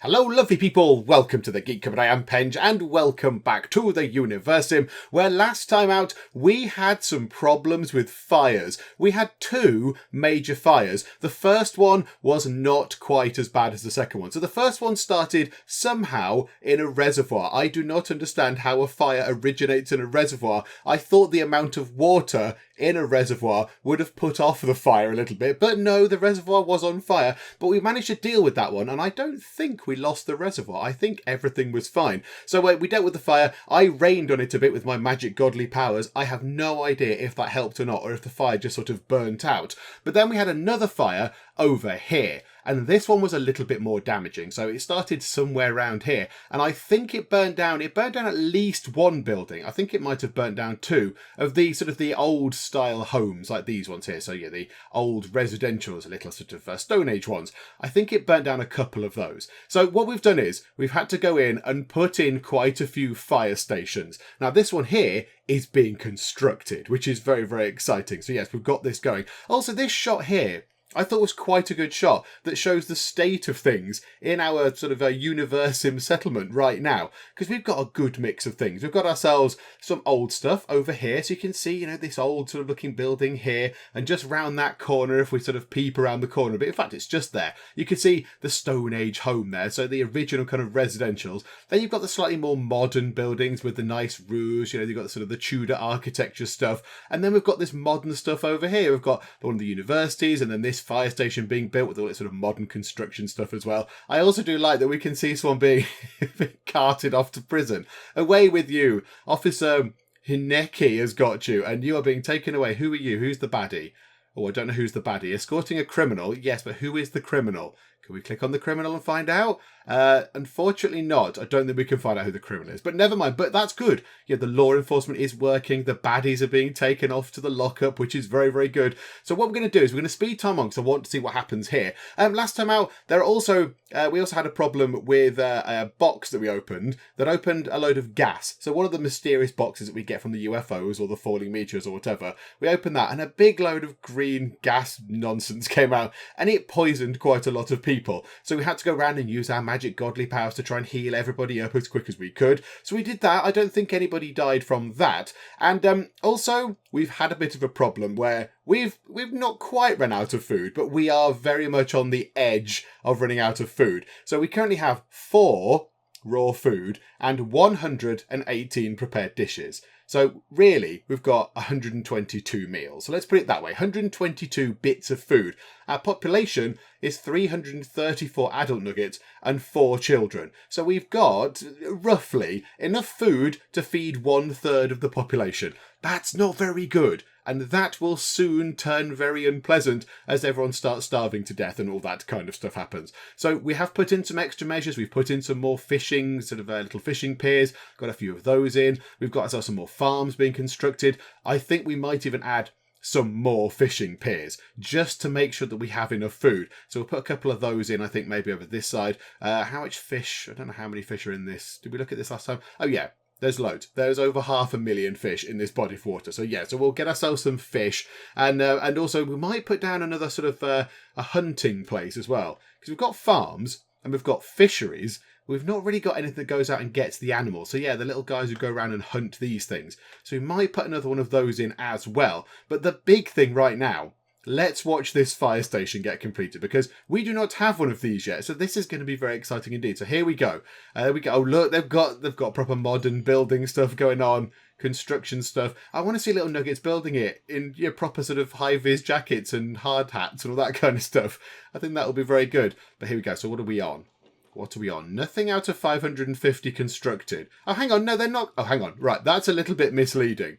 Hello lovely people, welcome to the Geek Cupboard. I am Penge and welcome back to the Universim, where last time out we had some problems with fires. We had two major fires. The first one was not quite as bad as the second one. So the first one started somehow in a reservoir. I do not understand how a fire originates in a reservoir. I thought the amount of water in a reservoir would have put off the fire a little bit, but no, the reservoir was on fire. But we managed to deal with that one, and I don't think we lost the reservoir. I think everything was fine. So we dealt with the fire. I rained on it a bit with my magic godly powers. I have no idea if that helped or not, or if the fire just sort of burnt out. But then we had another fire over here, and this one was a little bit more damaging. So it started somewhere around here, and I think it burnt down at least one building. I think it might have burnt down two of the sort of the old style homes like these ones here. So yeah, the old residentials, a little sort of Stone Age ones. I think it burnt down a couple of those. So what we've done is we've had to go in and put in quite a few fire stations. Now this one here is being constructed, which is very, very exciting. So yes, we've got this going. Also, this shot here I thought was quite a good shot that shows the state of things in our sort of a Universim settlement right now, because we've got a good mix of things. We've got ourselves some old stuff over here, so you can see, this old sort of looking building here, and just round that corner, if we sort of peep around the corner a bit, in fact it's just there, you can see the Stone Age home there, so the original kind of residentials. Then you've got the slightly more modern buildings with the nice roofs, you've got the sort of the Tudor architecture stuff, and then we've got this modern stuff over here. We've got one of the universities, and then this fire station being built with all its sort of modern construction stuff as well. I also do like that we can see someone being carted off to prison. Away with you. Officer Hineki has got you, and you are being taken away. Who are you? Who's the baddie? Oh, I don't know who's the baddie. Escorting a criminal. Yes, but who is the criminal? Can we click on the criminal and find out? Unfortunately not. I don't think we can find out who the criminal is. But never mind. But that's good. Yeah, the law enforcement is working. The baddies are being taken off to the lockup, which is very, very good. So what we're going to do is we're going to speed time on because I want to see what happens here. Last time out, we also had a problem with a box that we opened that opened a load of gas. So one of the mysterious boxes that we get from the UFOs or the falling meteors or whatever, we opened that and a big load of green gas nonsense came out and it poisoned quite a lot of people. So we had to go around and use our magic godly powers to try and heal everybody up as quick as we could. So we did that. I don't think anybody died from that. And also, we've had a bit of a problem where we've not quite run out of food, but we are very much on the edge of running out of food. So we currently have 4 raw food and 118 prepared dishes. So really, we've got 122 meals. So let's put it that way, 122 bits of food. Our population is 334 adult nuggets and 4 children. So we've got roughly enough food to feed 1/3 of the population. That's not very good. And that will soon turn very unpleasant as everyone starts starving to death and all that kind of stuff happens. So we have put in some extra measures. We've put in some more fishing, sort of little fishing piers, got a few of those in. We've got ourselves some more farms being constructed. I think we might even add some more fishing piers just to make sure that we have enough food. So we'll put a couple of those in, I think maybe over this side. How much fish? I don't know how many fish are in this. Did we look at this last time? Oh yeah. There's loads. There's over 500,000 fish in this body of water. So yeah, so we'll get ourselves some fish. And also we might put down another sort of a hunting place as well. Because we've got farms and we've got fisheries. We've not really got anything that goes out and gets the animals. So yeah, the little guys who go around and hunt these things. So we might put another one of those in as well. But the big thing right now, let's watch this fire station get completed because we do not have one of these yet. So this is going to be very exciting indeed. So here we go. There we go. Oh, look, they've got proper modern building stuff going on, construction stuff. I want to see little nuggets building it in proper sort of high-vis jackets and hard hats and all that kind of stuff. I think that will be very good. But here we go. So what are we on? What are we on? Nothing out of 550 constructed. Oh, hang on. No, they're not. Oh, hang on. Right. That's a little bit misleading.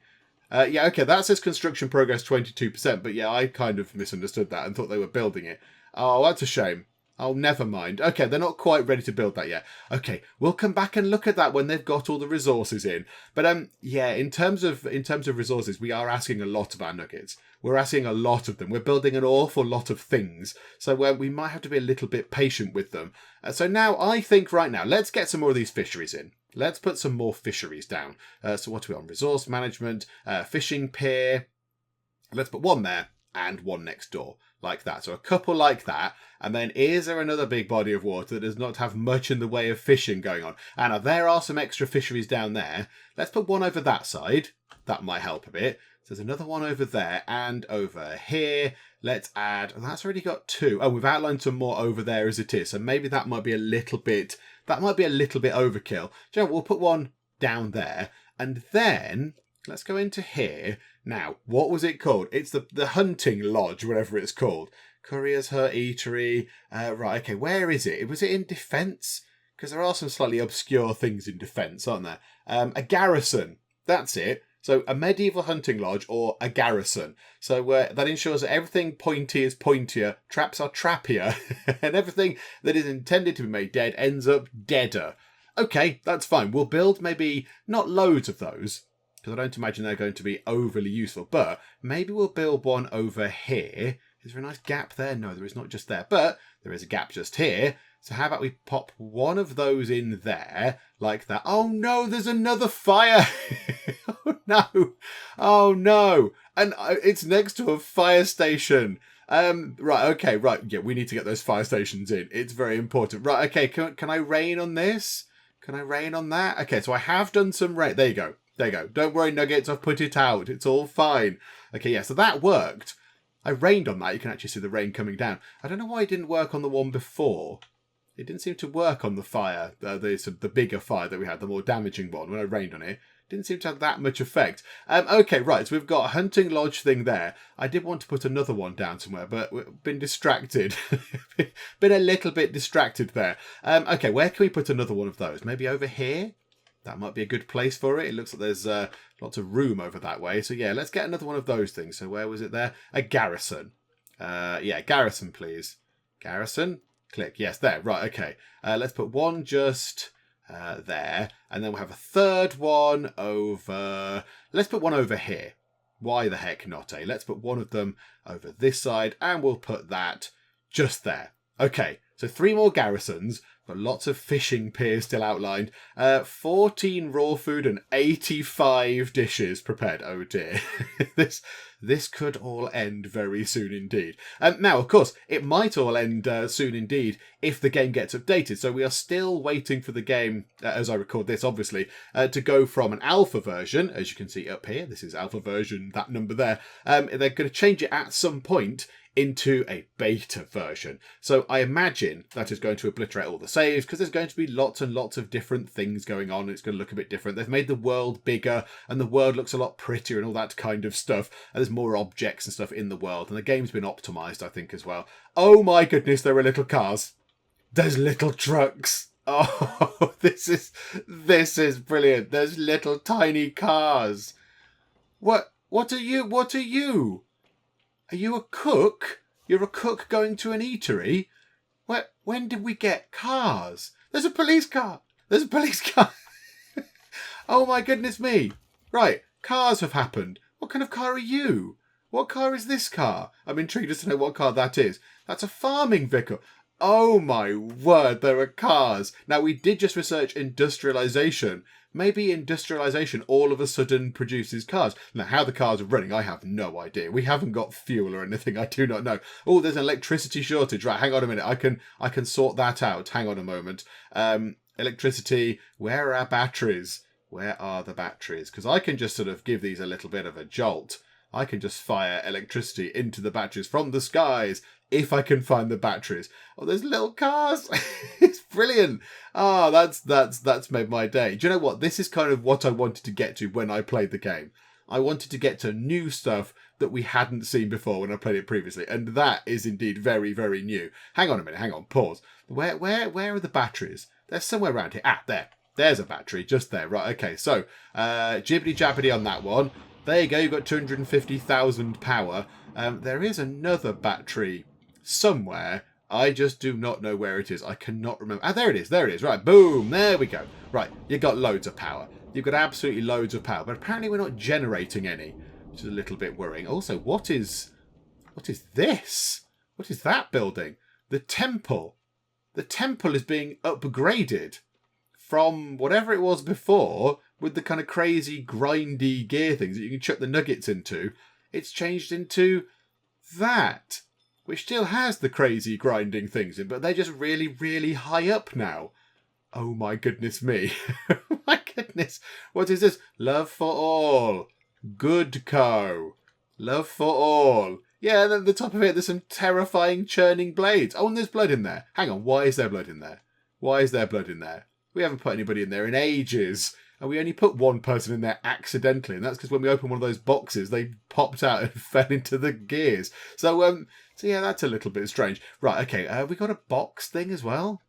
Yeah, okay, that says construction progress 22%, but yeah, I kind of misunderstood that and thought they were building it. Oh, that's a shame. Oh, never mind. Okay, they're not quite ready to build that yet. Okay, we'll come back and look at that when they've got all the resources in. But yeah, in terms of resources, we are asking a lot of our nuggets. We're asking a lot of them. We're building an awful lot of things, so we might have to be a little bit patient with them. So now, I think right now, let's get some more of these fisheries in. Let's put some more fisheries down. So what are we on? Resource management, fishing pier. Let's put one there and one next door. like that. So a couple like that. And then is there another big body of water that does not have much in the way of fishing going on? And now there are some extra fisheries down there. Let's put one over that side. That might help a bit. So there's another one over there and over here. Let's add, that's already got 2. Oh, we've outlined some more over there as it is. So maybe that might be a little bit overkill. Do you know, we'll put one down there. And then let's go into here. Now, what was it called? It's the hunting lodge, whatever it's called. Courier's Hut Eatery. Right, okay, where is it? Was it in defence? Because there are some slightly obscure things in defence, aren't there? A garrison. That's it. So a medieval hunting lodge or a garrison. So that ensures that everything pointy is pointier, traps are trappier, and everything that is intended to be made dead ends up deader. Okay, that's fine. We'll build maybe not loads of those, because I don't imagine they're going to be overly useful, but maybe we'll build one over here. Is there a nice gap there? No, there is not just there, but there is a gap just here. So how about we pop one of those in there, like that. Oh no, there's another fire. Oh no. Oh no. And it's next to a fire station. Right, okay, right. Yeah, we need to get those fire stations in. It's very important. Right, okay, can I rain on this? Can I rain on that? Okay, so I have done some rain. There you go. There you go. Don't worry, Nuggets, I've put it out. It's all fine. Okay, yeah, so that worked. I rained on that. You can actually see the rain coming down. I don't know why it didn't work on the one before. It didn't seem to work on the fire, the bigger fire that we had, the more damaging one, when I rained on it. Didn't seem to have that much effect. Okay, right, so we've got a hunting lodge thing there. I did want to put another one down somewhere, but we've been distracted. Been a little bit distracted there. Okay, where can we put another one of those? Maybe over here? That might be a good place for it. It looks like there's lots of room over that way. So yeah, let's get another one of those things. So where was it there? A garrison. Yeah, garrison, please. Garrison. Click. Yes, there. Right, okay. Let's put one just there. And then we'll have a third one over... Let's put one over here. Why the heck not, eh? Let's put one of them over this side. And we'll put that just there. Okay, so 3 more garrisons. Got lots of fishing piers still outlined. 14 raw food and 85 dishes prepared. Oh dear. This could all end very soon indeed. Now, of course, it might all end soon indeed if the game gets updated. So we are still waiting for the game, as I record this, obviously, to go from an alpha version, as you can see up here. This is alpha version, that number there. They're going to change it at some point into a beta version. So I imagine that is going to obliterate all the saves because there's going to be lots and lots of different things going on. It's going to look a bit different. They've made the world bigger and the world looks a lot prettier and all that kind of stuff. And there's more objects and stuff in the world. And the game's been optimized, I think, as well. Oh my goodness, there are little cars. There's little trucks. Oh, this is brilliant. There's little tiny cars. What are you? What are you? Are you a cook? You're a cook going to an eatery? When did we get cars? There's a police car. There's a police car. Oh my goodness me. Right, cars have happened. What kind of car are you? What car is this car? I'm intrigued as to know what car that is. That's a farming vehicle. Oh my word, there are cars. Now, we did just research industrialization. Maybe industrialization all of a sudden produces cars. Now, how the cars are running, I have no idea. We haven't got fuel or anything. I do not know. Oh, there's an electricity shortage. Right, hang on a minute. I can sort that out. Hang on a moment. Electricity. Where are our batteries? Where are the batteries? Because I can just sort of give these a little bit of a jolt. I can just fire electricity into the batteries from the skies if I can find the batteries. Oh, there's little cars. It's brilliant. Oh, that's made my day. Do you know what? This is kind of what I wanted to get to when I played the game. I wanted to get to new stuff that we hadn't seen before when I played it previously. And that is indeed very, very new. Hang on a minute. Hang on. Pause. Where are the batteries? They're somewhere around here. Ah, there. There's a battery just there. Right, okay. So, jibbity jabbity on that one. There you go. You've got 250,000 power. There is another battery somewhere. I just do not know where it is. I cannot remember. Ah, there it is. There it is. Right, boom. There we go. Right, you've got loads of power. You've got absolutely loads of power. But apparently we're not generating any, which is a little bit worrying. Also, what is this? What is that building? The temple. The temple is being upgraded from whatever it was before with the kind of crazy grindy gear things that you can chuck the nuggets into. It's changed into that. which still has the crazy grinding things in, but they're just really, really high up now. Oh my goodness me. My goodness. What is this? Love for all. Good co. Love for all. Yeah, and at the top of it, there's some terrifying churning blades. Oh, and there's blood in there. Hang on, why is there blood in there? Why is there blood in there? We haven't put anybody in there in ages. And we only put one person in there accidentally. And that's because when we opened one of those boxes, they popped out and fell into the gears. So yeah, that's a little bit strange. Right, okay, have we got a box thing as well?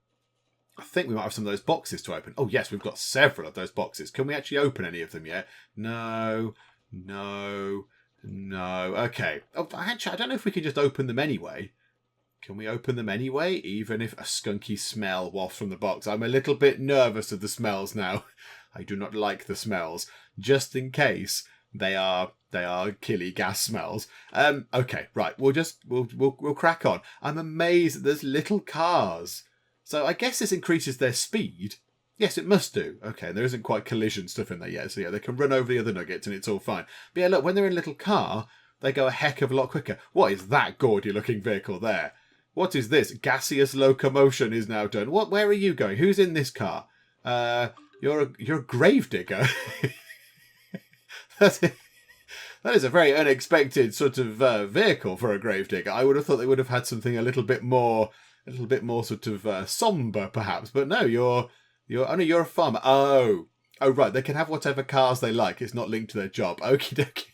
I think we might have some of those boxes to open. Oh, yes, we've got several of those boxes. Can we actually open any of them yet? No. Okay. Oh, actually, I don't know if we can just open them anyway. Can we open them anyway, even if a skunky smell wafts from the box? I'm a little bit nervous of the smells now. I do not like the smells. Just in case they are killy gas smells. Okay, right. We'll crack on. I'm amazed that there's little cars. So I guess this increases their speed. Yes, it must do. Okay, there isn't quite collision stuff in there yet. So yeah, they can run over the other nuggets and it's all fine. But yeah, look, when they're in a little car, they go a heck of a lot quicker. What is that gaudy looking vehicle there? What is this? Gaseous locomotion is now done. Where are you going? Who's in this car? You're a gravedigger. That is a very unexpected sort of vehicle for a gravedigger. I would have thought they would have had something a little bit more sort of somber, perhaps. But no, you're a farmer. Oh, right. They can have whatever cars they like. It's not linked to their job. Okie dokie.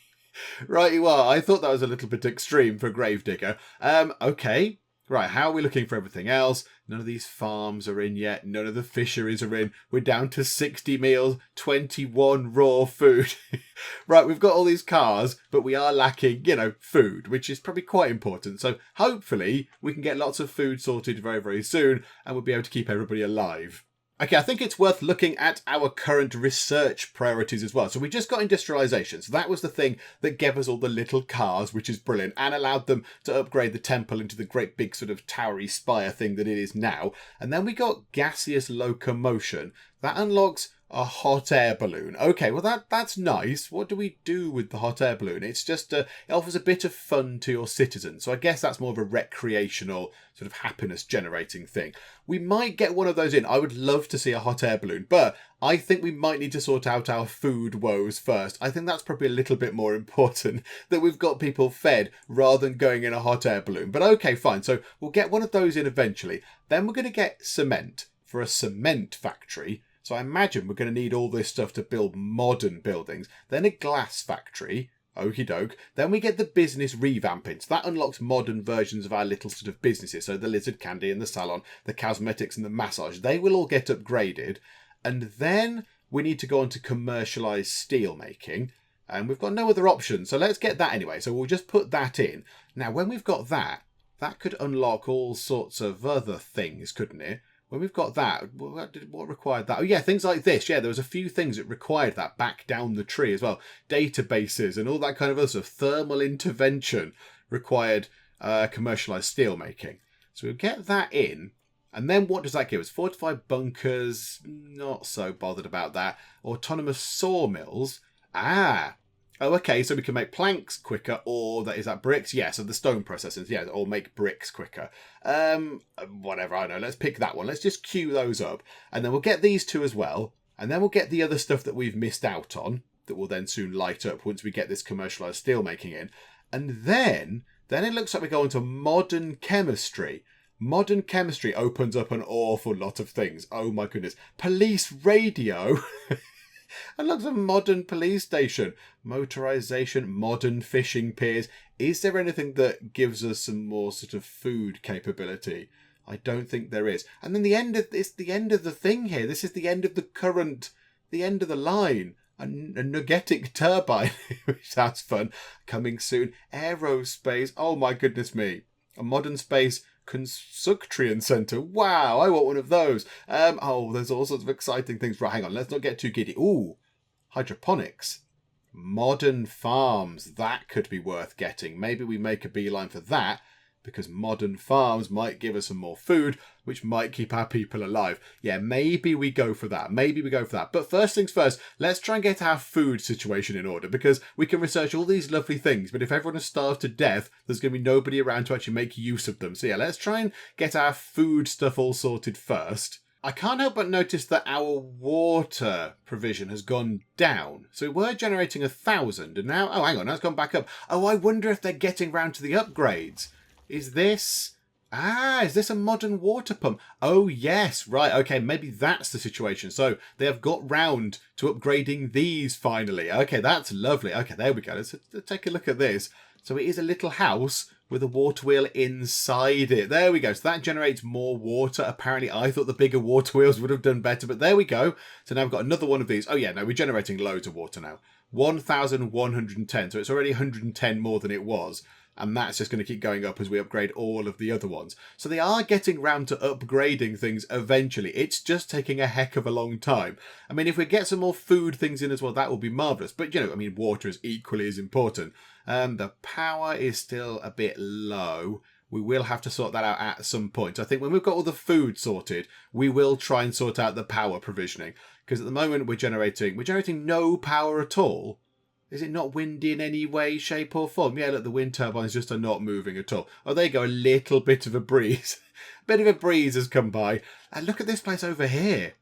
Right, you are. I thought that was a little bit extreme for a gravedigger. Okay. Right, how are we looking for everything else? None of these farms are in yet. None of the fisheries are in. We're down to 60 meals, 21 raw food. Right, we've got all these cars, but we are lacking, food, which is probably quite important. So hopefully we can get lots of food sorted very, very soon, and we'll be able to keep everybody alive. Okay, I think it's worth looking at our current research priorities as well. So we just got industrialization. So that was the thing that gave us all the little cars, which is brilliant, and allowed them to upgrade the temple into the great big sort of towery spire thing that it is now. And then we got gaseous locomotion. That unlocks a hot air balloon. Okay, well that's nice. What do we do with the hot air balloon? It's just it offers a bit of fun to your citizens. So I guess that's more of a recreational sort of happiness generating thing. We might get one of those in. I would love to see a hot air balloon, but I think we might need to sort out our food woes first. I think that's probably a little bit more important, that we've got people fed rather than going in a hot air balloon. But okay, fine. So we'll get one of those in eventually. Then we're going to get cement for a cement factory. So I imagine we're going to need all this stuff to build modern buildings. Then a glass factory. Okie doke. Then we get the business revamping. So that unlocks modern versions of our little sort of businesses. So the lizard candy and the salon, the cosmetics and the massage. They will all get upgraded. And then we need to go on to commercialise steel making. And we've got no other options. So let's get that anyway. So we'll just put that in. Now, when we've got that, that could unlock all sorts of other things, couldn't it? When we've got that, what required that? Oh, yeah, things like this. Yeah, there was a few things that required that back down the tree as well. Databases and all that kind of other stuff. Thermal intervention required commercialised steel making. So we'll get that in. And then what does that give us? Fortified bunkers. Not so bothered about that. Autonomous sawmills. Oh, okay, so we can make planks quicker, or is that bricks? Yeah, so the stone processors, yeah, or make bricks quicker. Whatever, I don't know. Let's pick that one. Let's just queue those up. And then we'll get these two as well. And then we'll get the other stuff that we've missed out on, that will then soon light up once we get this commercialised steelmaking in. And then it looks like we go into modern chemistry. Modern chemistry opens up an awful lot of things. Oh my goodness. Police radio. And looks a modern police station, motorization, modern fishing piers. Is there anything that gives us some more sort of food capability? I don't think there is. And then it's the end of the thing here. This is the end of the end of the line. A nuggetic turbine, which sounds fun. Coming soon. Aerospace. Oh my goodness me. A modern space Construction Centre. Wow, I want one of those. There's all sorts of exciting things. Right, hang on, let's not get too giddy. Ooh, hydroponics. Modern farms. That could be worth getting. Maybe we make a beeline for that. because modern farms might give us some more food, which might keep our people alive. Yeah, maybe we go for that. But first things first, let's try and get our food situation in order, because we can research all these lovely things, but if everyone is starved to death, there's going to be nobody around to actually make use of them. So yeah, let's try and get our food stuff all sorted first. I can't help but notice that our water provision has gone down. So we were generating 1,000 and now, oh, hang on, that's gone back up. Oh, I wonder if they're getting round to the upgrades. Is this a modern water pump? Oh, yes, right, okay, maybe that's the situation. So they have got round to upgrading these finally. Okay, that's lovely. Okay, there we go. Let's take a look at this. So it is a little house with a water wheel inside it. There we go. So that generates more water. Apparently, I thought the bigger water wheels would have done better, but there we go. So now we've got another one of these. Oh, yeah, no, we're generating loads of water now. 1,110. So it's already 110 more than it was. And that's just going to keep going up as we upgrade all of the other ones. So they are getting round to upgrading things eventually. It's just taking a heck of a long time. I mean, if we get some more food things in as well, that will be marvellous. But, you know, I mean, water is equally as important. The power is still a bit low. We will have to sort that out at some point. I think when we've got all the food sorted, we will try and sort out the power provisioning. Because at the moment we're generating no power at all. Is it not windy in any way, shape or form? Yeah, look, the wind turbines just are not moving at all. Oh, there you go, a little bit of a breeze. A bit of a breeze has come by. And look at this place over here.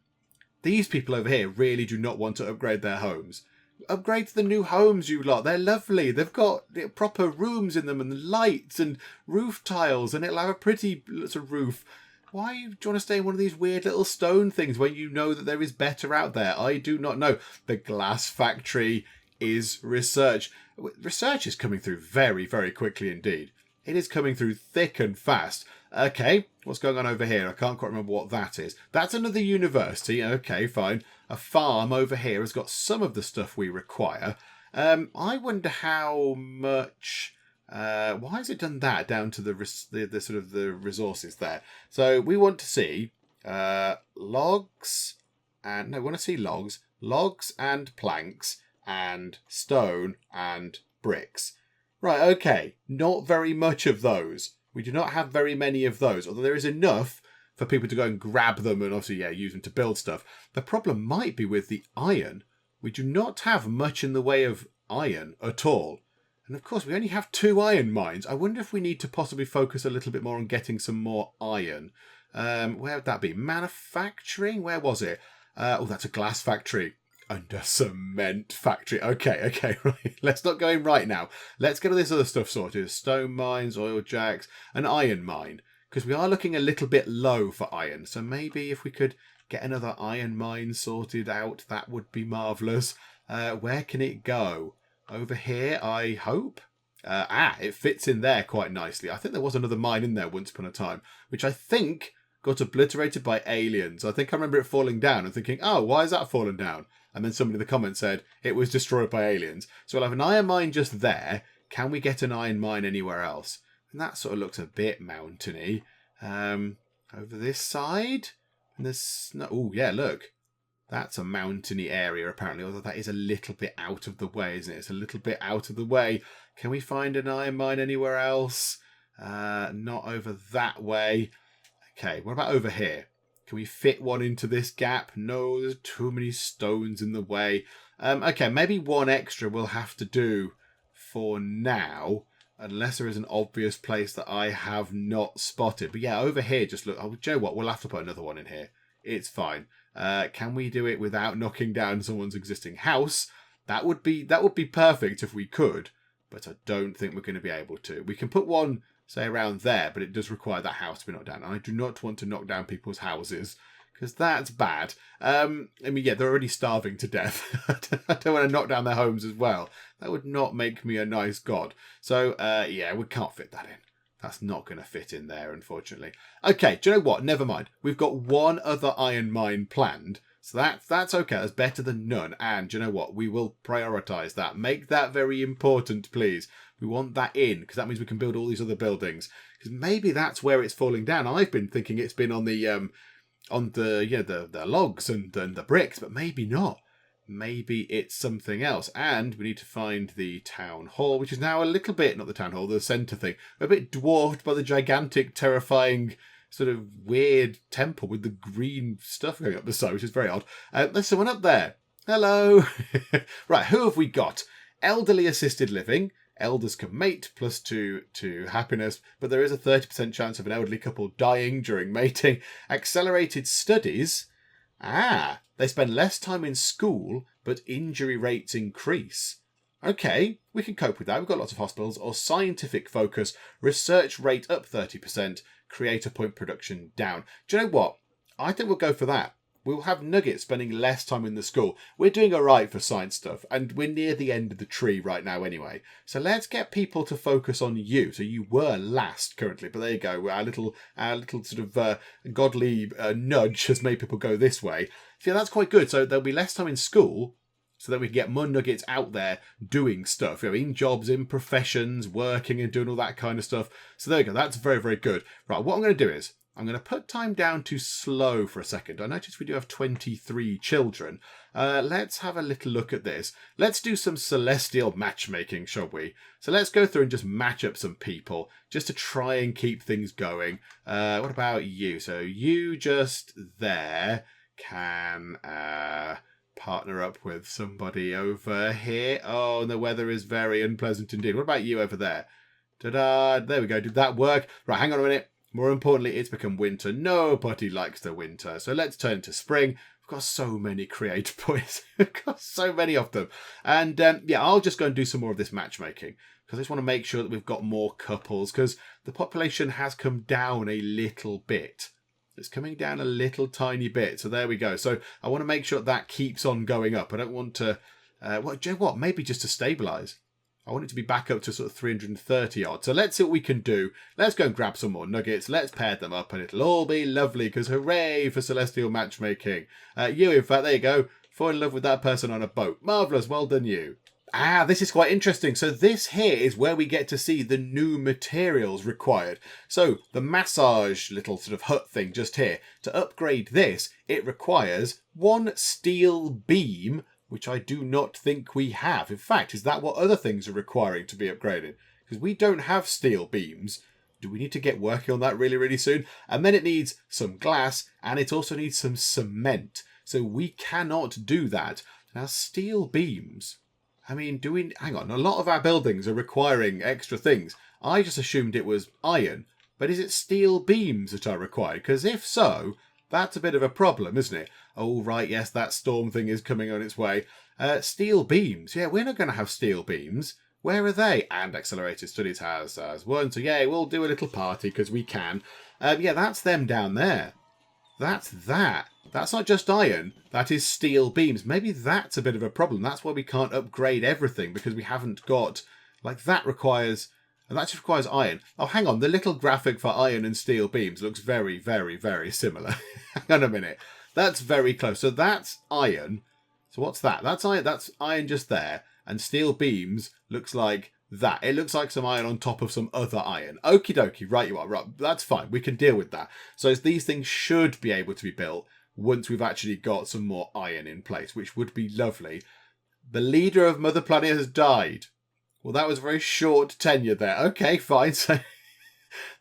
These people over here really do not want to upgrade their homes. Upgrade to the new homes, you lot. They're lovely. They've got proper rooms in them and lights and roof tiles, and it'll have a pretty sort of roof. Why do you want to stay in one of these weird little stone things when you know that there is better out there? I do not know. The glass factory is research. Research is coming through very, very quickly indeed. It is coming through thick and fast. Okay, what's going on over here? I can't quite remember what that is. That's another university. Okay, fine. A farm over here has got some of the stuff we require. I wonder how much... why has it done that down to the sort of the resources there? So we want to see logs and... No, we want to see logs and planks and stone and bricks. Right, okay. Not very much of those. We do not have very many of those, although there is enough for people to go and grab them and obviously, yeah, use them to build stuff. The problem might be with the iron. We do not have much in the way of iron at all. And of course, we only have 2 iron mines. I wonder if we need to possibly focus a little bit more on getting some more iron. Where would that be? Manufacturing? Where was it? Oh, that's a glass factory. And a cement factory. Okay, right. Let's not go in right now. Let's get all this other stuff sorted. Stone mines, oil jacks, an iron mine. Because we are looking a little bit low for iron. So maybe if we could get another iron mine sorted out, that would be marvellous. Where can it go? Over here, I hope. It fits in there quite nicely. I think there was another mine in there once upon a time, which I think got obliterated by aliens. I think I remember it falling down and thinking, oh, why is that fallen down? And then somebody in the comments said it was destroyed by aliens. So we'll have an iron mine just there. Can we get an iron mine anywhere else? And that sort of looks a bit mountainy. Over this side? And there's no... Oh, yeah, look. That's a mountainy area, apparently. Although that is a little bit out of the way, isn't it? It's a little bit out of the way. Can we find an iron mine anywhere else? Not over that way. Okay, what about over here? Can we fit one into this gap? No, there's too many stones in the way. Okay, maybe one extra we'll have to do for now, unless there is an obvious place that I have not spotted. But yeah, over here, just look. Oh, do you know what? We'll have to put another one in here. It's fine. Can we do it without knocking down someone's existing house? That would be perfect if we could, but I don't think we're going to be able to. We can put one, say, around there, but it does require that house to be knocked down. And I do not want to knock down people's houses, because that's bad. I mean, yeah, they're already starving to death. I don't want to knock down their homes as well. That would not make me a nice god. So, yeah, we can't fit that in. That's not going to fit in there, unfortunately. Okay, do you know what? Never mind. We've got one other iron mine planned. So that's okay. That's better than none. And do you know what? We will prioritise that. Make that very important, please. We want that in, because that means we can build all these other buildings. Because maybe that's where it's falling down. I've been thinking it's been on the logs and the bricks, but maybe not. maybe it's something else. And we need to find the town hall, which is now a little bit, not the town hall, the centre thing, a bit dwarfed by the gigantic, terrifying, sort of weird temple with the green stuff going up the side, which is very odd. There's someone up there. Hello. Right, who have we got? Elderly assisted living. Elders can mate, +2 to happiness, but there is a 30% chance of an elderly couple dying during mating. Accelerated studies. They spend less time in school, but injury rates increase. Okay, we can cope with that. We've got lots of hospitals. Or scientific focus. Research rate up 30%. Creator point production down. Do you know what? I think we'll go for that. We'll have Nugget spending less time in the school. We're doing all right for science stuff, and we're near the end of the tree right now anyway. So let's get people to focus on you. So you were last currently, but there you go. Our little sort of godly nudge has made people go this way. So yeah, that's quite good. So there'll be less time in school, so that we can get more Nuggets out there doing stuff, in jobs, in professions, working and doing all that kind of stuff. So there you go. That's very, very good. Right, what I'm going to do is I'm going to put time down to slow for a second. I noticed we do have 23 children. Let's have a little look at this. Let's do some celestial matchmaking, shall we? So let's go through and just match up some people just to try and keep things going. What about you? So you just there can partner up with somebody over here. Oh, and the weather is very unpleasant indeed. What about you over there? Ta-da! There we go. Did that work? Right, hang on a minute. More importantly, it's become winter. Nobody likes the winter. So let's turn to spring. We've got so many creator points. We've got so many of them. And yeah, I'll just go and do some more of this matchmaking, because I just want to make sure that we've got more couples, because the population has come down a little bit. It's coming down a little tiny bit. So there we go. So I want to make sure that keeps on going up. I don't want to, do you know what? Maybe just to stabilise. I want it to be back up to sort of 330 odd. So let's see what we can do. Let's go and grab some more nuggets. Let's pair them up and it'll all be lovely, because hooray for celestial matchmaking. You, in fact, there you go. Fall in love with that person on a boat. Marvellous. Well done, you. This is quite interesting. So this here is where we get to see the new materials required. So the massage little sort of hut thing just here. To upgrade this, it requires 1 steel beam, which I do not think we have. In fact, is that what other things are requiring to be upgraded? Because we don't have steel beams. Do we need to get working on that really, really soon? And then it needs some glass, and it also needs some cement. So we cannot do that. Now, steel beams. I mean, hang on, a lot of our buildings are requiring extra things. I just assumed it was iron. But is it steel beams that are required? Because if so, that's a bit of a problem, isn't it? Oh, right, yes, that storm thing is coming on its way. Steel beams. Yeah, we're not going to have steel beams. Where are they? And Accelerated Studies has one. So, yeah, we'll do a little party because we can. Yeah, that's them down there. That's that. That's not just iron. That is steel beams. Maybe that's a bit of a problem. That's why we can't upgrade everything, because we haven't got... Like, that requires... And that just requires iron. Oh, hang on. The little graphic for iron and steel beams looks very, very, very similar. Hang on a minute. That's very close. So that's iron. So what's that? That's iron. That's iron just there. And steel beams looks like that. It looks like some iron on top of some other iron. Okie dokie. Right you are. Right. That's fine. We can deal with that. So these things should be able to be built once we've actually got some more iron in place, which would be lovely. The leader of Mother Planet has died. Well, that was a very short tenure there. Okay, fine. So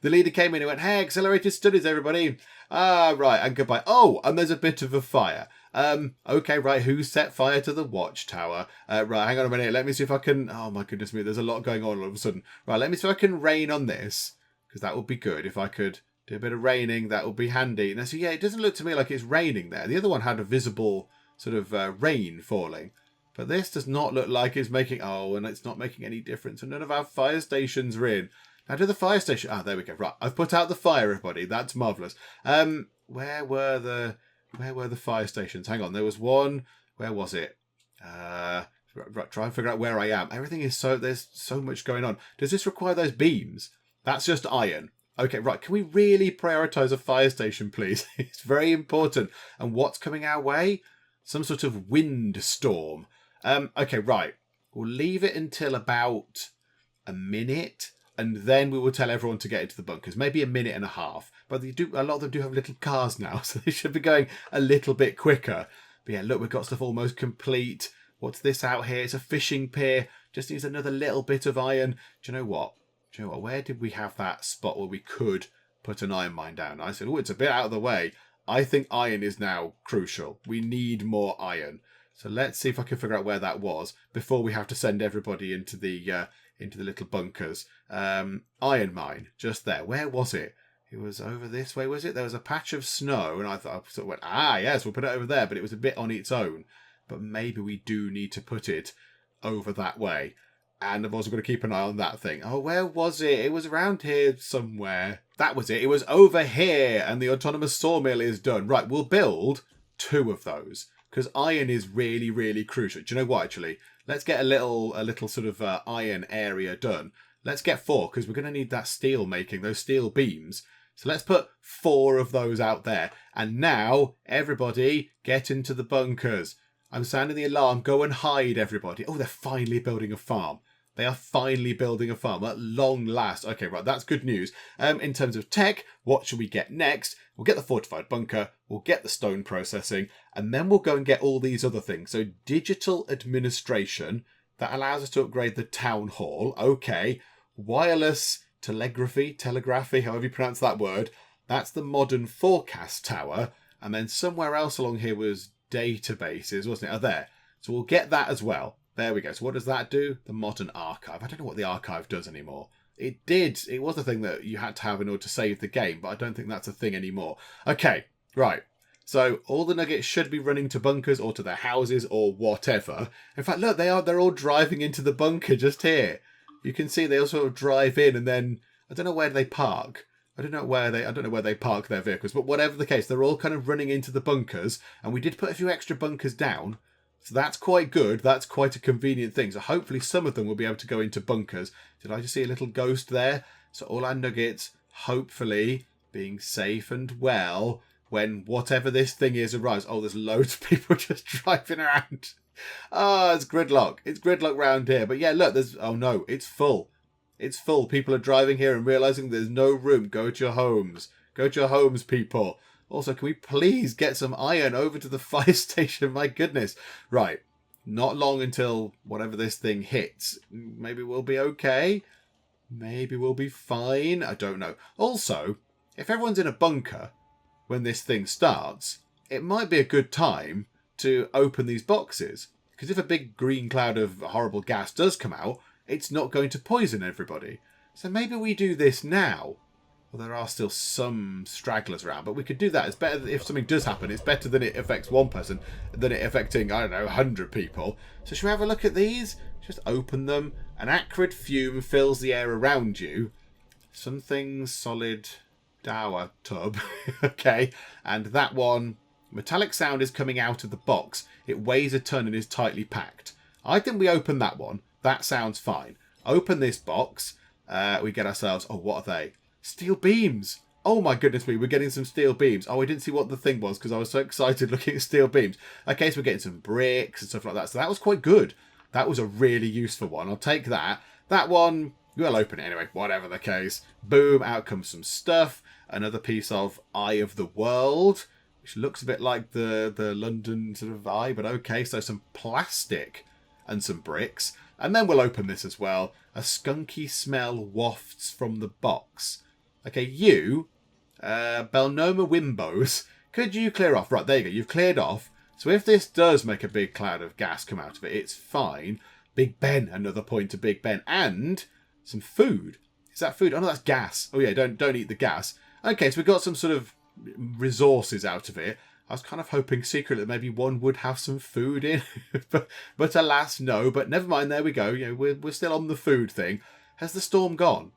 the leader came in and went, hey, Accelerated Studies, everybody. Right, and goodbye. Oh, and there's a bit of a fire. Okay, right, who set fire to the watchtower? Right, hang on a minute. Let me see if I can... Oh, my goodness me, there's a lot going on all of a sudden. Right, let me see if I can rain on this, because that would be good. If I could do a bit of raining, that would be handy. Now, so yeah, it doesn't look to me like it's raining there. The other one had a visible sort of rain falling. But this does not look like it's making... Oh, and it's not making any difference. And none of our fire stations are in. Now, do the fire station... there we go. Right, I've put out the fire, everybody. That's marvellous. Where were the fire stations? Hang on, there was one. Where was it? Right, try and figure out where I am. Everything is so... There's so much going on. Does this require those beams? That's just iron. Okay, right. Can we really prioritise a fire station, please? It's very important. And what's coming our way? Some sort of wind storm. Okay, right. We'll leave it until about a minute, and then we will tell everyone to get into the bunkers. Maybe a minute and a half. But a lot of them do have little cars now, so they should be going a little bit quicker. But yeah, look, we've got stuff almost complete. What's this out here? It's a fishing pier. Just needs another little bit of iron. Do you know what? Where did we have that spot where we could put an iron mine down? I said, oh, it's a bit out of the way. I think iron is now crucial. We need more iron. So let's see if I can figure out where that was before we have to send everybody into the little bunkers. Iron mine, just there. Where was it? It was over this way, was it? There was a patch of snow, and I thought, I sort of went, yes, we'll put it over there, but it was a bit on its own. But maybe we do need to put it over that way. And I've also got to keep an eye on that thing. Oh, where was it? It was around here somewhere. That was it. It was over here, and the autonomous sawmill is done. Right, we'll build 2 of those, because iron is really, really crucial. Do you know what, actually? Let's get a little sort of iron area done. Let's get 4, because we're going to need that steel making, those steel beams. So let's put 4 of those out there. And now, everybody, get into the bunkers. I'm sounding the alarm. Go and hide, everybody. Oh, they're finally building a farm. They are finally building a farm at long last. Okay, right, that's good news. In terms of tech, what should we get next? We'll get the fortified bunker, we'll get the stone processing, and then we'll go and get all these other things. So digital administration, that allows us to upgrade the town hall. Okay, wireless telegraphy, however you pronounce that word. That's the modern forecast tower. And then somewhere else along here was databases, wasn't it? Oh, there. So we'll get that as well. There we go. So what does that do? The modern archive. I don't know what the archive does anymore. It did. It was a thing that you had to have in order to save the game, but I don't think that's a thing anymore. Okay, right. So all the nuggets should be running to bunkers or to their houses or whatever. In fact, look, they're all driving into the bunker just here. You can see they all sort of drive in, and then I don't know where they park. I don't know where they park their vehicles, but whatever the case, they're all kind of running into the bunkers, and we did put a few extra bunkers down. So that's quite good. That's quite a convenient thing. So hopefully some of them will be able to go into bunkers. Did I just see a little ghost there? So all our nuggets, hopefully, being safe and well when whatever this thing is arrives. Oh, there's loads of people just driving around. It's gridlock. It's gridlock round here. But yeah, look, oh no, it's full. It's full. People are driving here and realising there's no room. Go to your homes. Go to your homes, people. Also, can we please get some iron over to the fire station? My goodness. Right. Not long until whatever this thing hits. Maybe we'll be okay. Maybe we'll be fine. I don't know. Also, if everyone's in a bunker when this thing starts, it might be a good time to open these boxes. Because if a big green cloud of horrible gas does come out, it's not going to poison everybody. So maybe we do this now. Well, there are still some stragglers around, but we could do that. It's better if something does happen. It's better than it affects one person than it affecting, 100 people. So should we have a look at these? Just open them. An acrid fume fills the air around you. Something solid dower tub. Okay. And that one, metallic sound is coming out of the box. It weighs a ton and is tightly packed. I think we open that one. That sounds fine. Open this box. We get ourselves, what are they? Steel beams. Oh my goodness me, we're getting some steel beams. Oh, I didn't see what the thing was because I was so excited looking at steel beams. Okay, so we're getting some bricks and stuff like that. So that was quite good. That was a really useful one. I'll take that. That one, we'll open it anyway, whatever the case. Boom, out comes some stuff. Another piece of Eye of the World, which looks a bit like the London sort of eye, but okay. So some plastic and some bricks. And then we'll open this as well. A skunky smell wafts from the box. Okay, you, Belnoma Wimbos, could you clear off? Right, there you go. You've cleared off. So if this does make a big cloud of gas come out of it, it's fine. Big Ben, another point to Big Ben. And some food. Is that food? Oh, no, that's gas. Oh, yeah, don't eat the gas. Okay, so we've got some sort of resources out of it. I was kind of hoping secretly that maybe one would have some food in. but alas, no. But never mind, there we go. We're still on the food thing. Has the storm gone?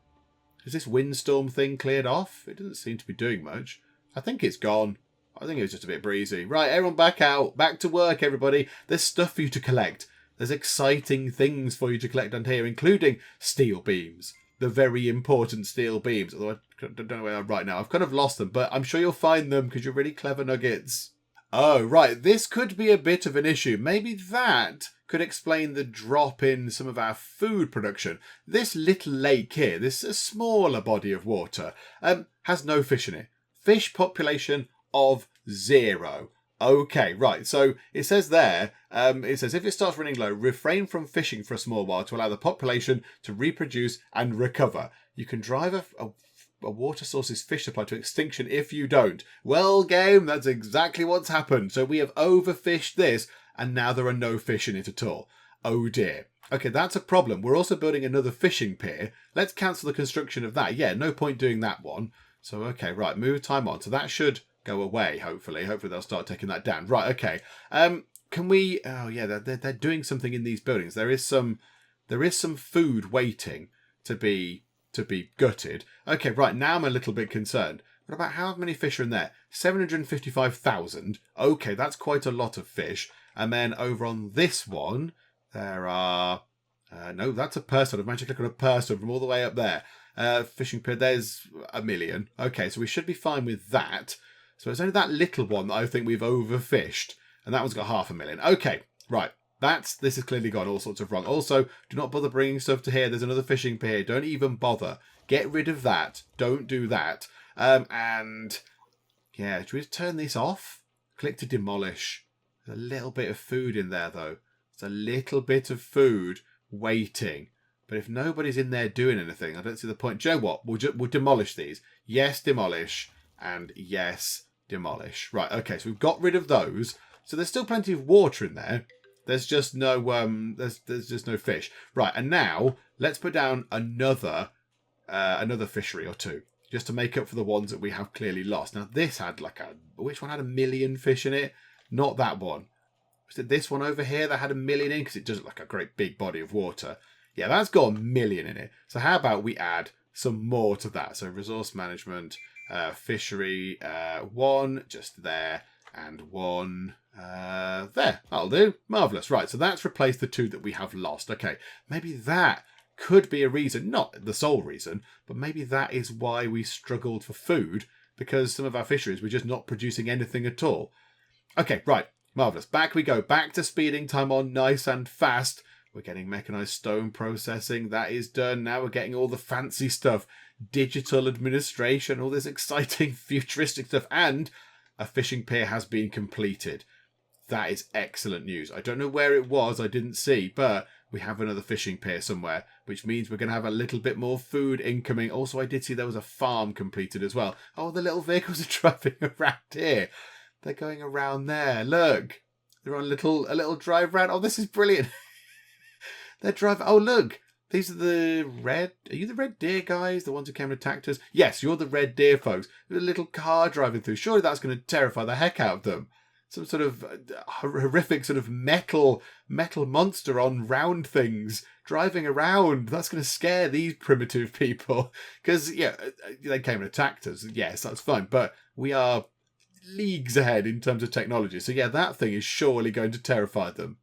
Has this windstorm thing cleared off? It doesn't seem to be doing much. I think it's gone. I think it was just a bit breezy. Right, everyone back out. Back to work, everybody. There's stuff for you to collect. There's exciting things for you to collect on here, including steel beams. The very important steel beams. Although I don't know where they are right now. I've kind of lost them, but I'm sure you'll find them because you're really clever nuggets. Oh, right. This could be a bit of an issue. Maybe that could explain the drop in some of our food production. This little lake here, this smaller body of water, has no fish in it. Fish population of 0. Okay, right. So it says there, it says if it starts running low, refrain from fishing for a small while to allow the population to reproduce and recover. You can drive a water source's fish supply to extinction if you don't. Well, game, that's exactly what's happened. So we have overfished this, and now there are no fish in it at all. Oh dear. Okay, that's a problem. We're also building another fishing pier. Let's cancel the construction of that. Yeah, no point doing that one. So, okay, right, move time on. So that should go away, hopefully. Hopefully they'll start taking that down. Right, okay. Can we... Oh, yeah, they're doing something in these buildings. There is some food waiting to be gutted. Okay, right, now I'm a little bit concerned. What about how many fish are in there? 755,000. Okay, that's quite a lot of fish. And then over on this one, there are... no, that's a person. I've managed to click on a person from all the way up there. Fishing pier, there's 1 million. Okay, so we should be fine with that. So it's only that little one that I think we've overfished. And that one's got 500,000. Okay, right. This has clearly gone all sorts of wrong. Also, do not bother bringing stuff to here. There's another fishing pier. Don't even bother. Get rid of that. Don't do that. And yeah, should we just turn this off? Click to demolish. There's a little bit of food in there, though. There's a little bit of food waiting. But if nobody's in there doing anything, I don't see the point. Do you know what? We'll demolish these. Yes, demolish. And yes, demolish. Right, okay, so we've got rid of those. So there's still plenty of water in there. There's just no there's just no fish. Right, and now let's put down another fishery or two, just to make up for the ones that we have clearly lost. Now this had which one had 1 million fish in it? Not that one. Was it this one over here that had 1 million in? Because it does look like a great big body of water. Yeah, that's got 1 million in it. So how about we add some more to that? So resource management, fishery, 1 just there, and 1 there. That'll do. Marvellous. Right, so that's replaced the 2 that we have lost. Okay, maybe that could be a reason, not the sole reason, but maybe that is why we struggled for food, because some of our fisheries were just not producing anything at all. Okay, right. Marvellous. Back we go. Back to speeding time on nice and fast. We're getting mechanised stone processing. That is done. Now we're getting all the fancy stuff. Digital administration, all this exciting futuristic stuff. And a fishing pier has been completed. That is excellent news. I don't know where it was. I didn't see. But we have another fishing pier somewhere, which means we're going to have a little bit more food incoming. Also, I did see there was a farm completed as well. Oh, the little vehicles are driving around here. They're going around there. Look. They're on a little drive round. Oh, this is brilliant. They're driving. Oh, look. These are the red... Are you the red deer guys? The ones who came and attacked us? Yes, you're the red deer folks. There's a little car driving through. Surely that's going to terrify the heck out of them. Some sort of horrific sort of metal monster on round things driving around. That's going to scare these primitive people. Because, yeah, they came and attacked us. Yes, that's fine. But we are leagues ahead in terms of technology. So, yeah, that thing is surely going to terrify them.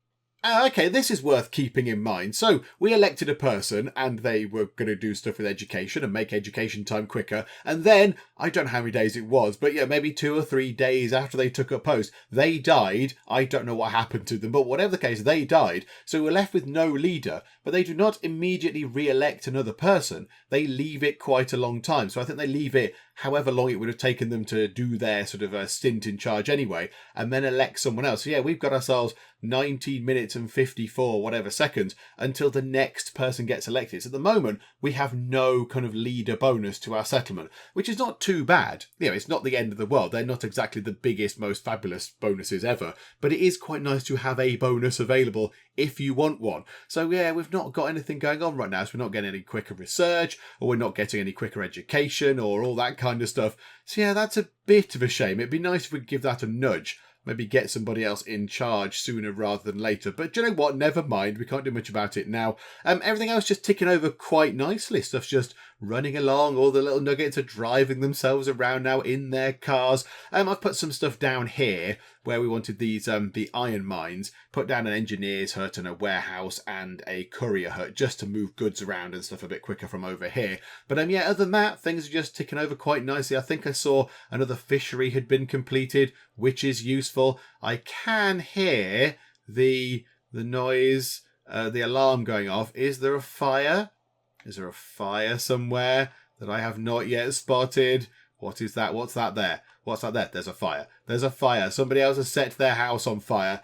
Okay, this is worth keeping in mind. So we elected a person and they were going to do stuff with education and make education time quicker. And then, I don't know how many days it was, but yeah, maybe 2 or 3 days after they took up post, they died. I don't know what happened to them, but whatever the case, they died. So we're left with no leader, but they do not immediately re-elect another person. They leave it quite a long time. So I think they leave it however long it would have taken them to do their sort of a stint in charge anyway, and then elect someone else. So yeah, we've got ourselves 19 minutes and 54 whatever seconds until the next person gets elected. So at the moment, we have no kind of leader bonus to our settlement, which is not too bad. You know, it's not the end of the world. They're not exactly the biggest, most fabulous bonuses ever, but it is quite nice to have a bonus available if you want one. So yeah, we've not got anything going on right now, so we're not getting any quicker research, or we're not getting any quicker education, or all that kind of stuff. So yeah, that's a bit of a shame. It'd be nice if we could give that a nudge. Maybe get somebody else in charge sooner rather than later. But do you know what? Never mind. We can't do much about it now. Everything else just ticking over quite nicely. Stuff's just running along. All the little nuggets are driving themselves around now in their cars. I've put some stuff down here where we wanted these the iron mines. Put down an engineer's hut and a warehouse and a courier hut just to move goods around and stuff a bit quicker from over here. But yeah, other than that, things are just ticking over quite nicely. I think I saw another fishery had been completed, which is useful. I can hear the noise, the alarm going off. Is there a fire? Is there a fire somewhere that I have not yet spotted? What is that? What's that there? What's that there? There's a fire. There's a fire. Somebody else has set their house on fire.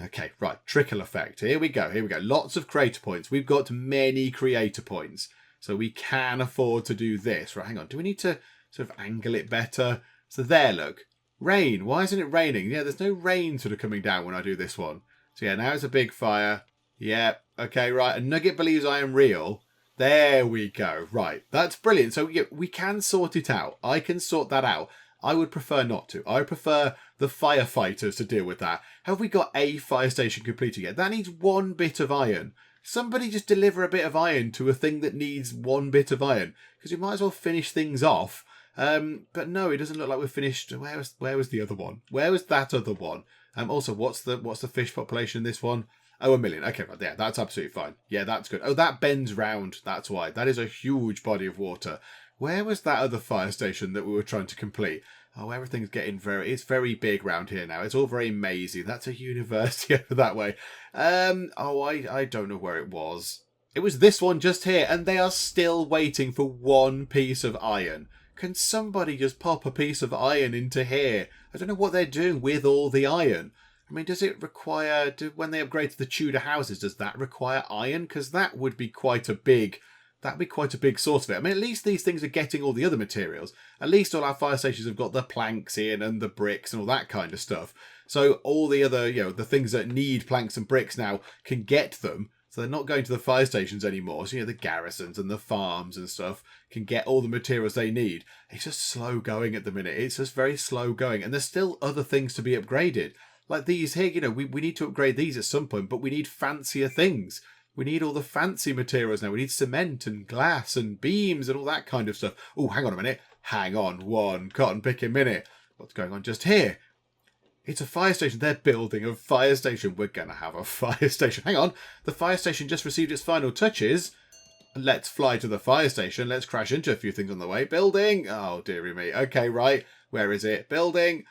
Okay, right. Trickle effect. Here we go. Here we go. Lots of creator points. We've got many creator points. So we can afford to do this. Right, hang on. Do we need to sort of angle it better? So there, look. Rain. Why isn't it raining? Yeah, there's no rain sort of coming down when I do this one. So yeah, now it's a big fire. Yeah, okay, right. And Nugget believes I am real. There we go. Right, that's brilliant. So yeah, we can sort it out. I can sort that out. I would prefer not to. I prefer the firefighters to deal with that. Have we got a fire station completed yet? That needs 1 bit of iron. Somebody just deliver a bit of iron to a thing that needs 1 bit of iron. Because we might as well finish things off. But no, it doesn't look like we've finished. Where was the other one? Where was that other one? Also, what's the fish population in this one? Oh, 1 million. Okay, right there. That's absolutely fine. Yeah, that's good. Oh, that bends round. That's why. That is a huge body of water. Where was that other fire station that we were trying to complete? Oh, everything's getting it's very big round here now. It's all very mazy. That's a university over that way. I don't know where it was. It was this one just here, and they are still waiting for 1 piece of iron. Can somebody just pop a piece of iron into here? I don't know what they're doing with all the iron. I mean, does it require, when they upgrade to the Tudor houses, does that require iron? Because that would be quite a big, source of it. I mean, at least these things are getting all the other materials. At least all our fire stations have got the planks in and the bricks and all that kind of stuff. So all the other, the things that need planks and bricks now can get them. So they're not going to the fire stations anymore. So, the garrisons and the farms and stuff can get all the materials they need. It's just slow going at the minute. It's just very slow going. And there's still other things to be upgraded. Like these here, we need to upgrade these at some point, but we need fancier things. We need all the fancy materials now. We need cement and glass and beams and all that kind of stuff. Oh, hang on a minute. Hang on one cotton picking minute. What's going on just here? It's a fire station. They're building a fire station. We're going to have a fire station. Hang on. The fire station just received its final touches. Let's fly to the fire station. Let's crash into a few things on the way. Building. Oh, dearie me. Okay, right. Where is it? Building.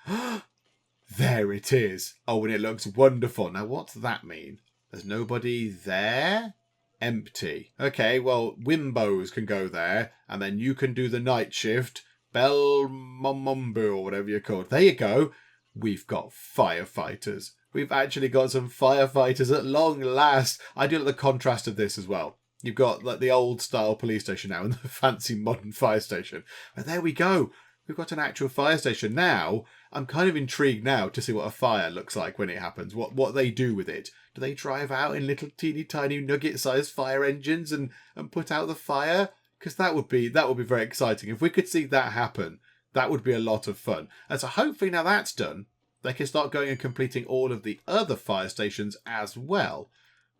There it is. Oh, and it looks wonderful. Now, what's that mean? There's nobody there? Empty. Okay, well, Wimbos can go there, and then you can do the night shift. Belmombu, or whatever you're called. There you go. We've got firefighters. We've actually got some firefighters at long last. I do like the contrast of this as well. You've got like the old style police station now and the fancy modern fire station. But there we go. We've got an actual fire station now. I'm kind of intrigued now to see what a fire looks like when it happens. What they do with it. Do they drive out in little teeny tiny nugget-sized fire engines and put out the fire? Because that would be very exciting. If we could see that happen, that would be a lot of fun. And so hopefully now that's done, they can start going and completing all of the other fire stations as well.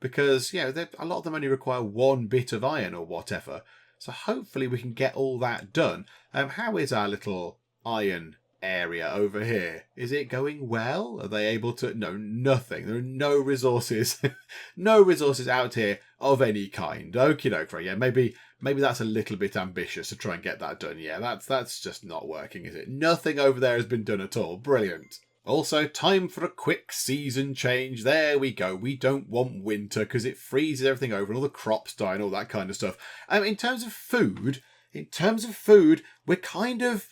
Because, a lot of them only require 1 bit of iron or whatever. So hopefully we can get all that done. How is our little iron area over here? Is it going well? Are they able to? No, nothing. There are no resources. No resources out here of any kind. Okie doke. Yeah, maybe that's a little bit ambitious to try and get that done. Yeah, that's just not working, is it? Nothing over there has been done at all. Brilliant. Also, time for a quick season change. There we go. We don't want winter because it freezes everything over and all the crops die and all that kind of stuff. In terms of food, we're kind of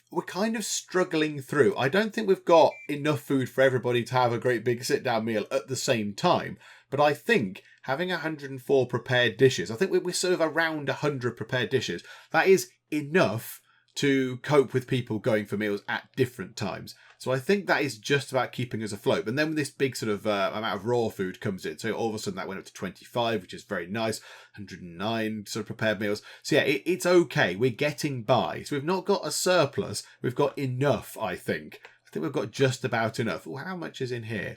struggling through. I don't think we've got enough food for everybody to have a great big sit-down meal at the same time. But I think having 104 prepared dishes, I think we're sort of around 100 prepared dishes. That is enough to cope with people going for meals at different times. So I think that is just about keeping us afloat. And then when this big sort of amount of raw food comes in, so all of a sudden that went up to 25, which is very nice, 109 sort of prepared meals. So yeah, it's okay. We're getting by. So we've not got a surplus. We've got enough, I think. I think we've got just about enough. Oh, how much is in here?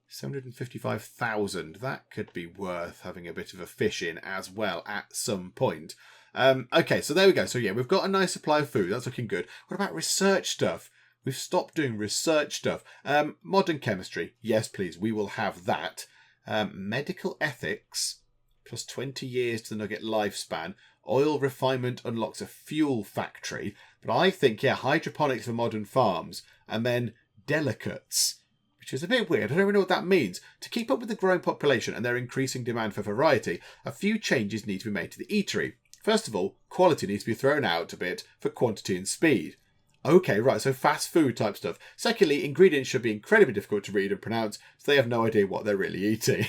755,000. That could be worth having a bit of a fish in as well at some point. Okay, so there we go. So yeah, we've got a nice supply of food. That's looking good. What about research stuff? We've stopped doing research stuff. Modern chemistry. Yes, please. We will have that. Medical ethics. Plus 20 years to the Nugget lifespan. Oil refinement unlocks a fuel factory. But I think, hydroponics for modern farms. And then delicates. Which is a bit weird. I don't really know what that means. To keep up with the growing population and their increasing demand for variety, a few changes need to be made to the eatery. First of all, quality needs to be thrown out a bit for quantity and speed. Okay, right, so fast food type stuff. Secondly, ingredients should be incredibly difficult to read and pronounce, so they have no idea what they're really eating.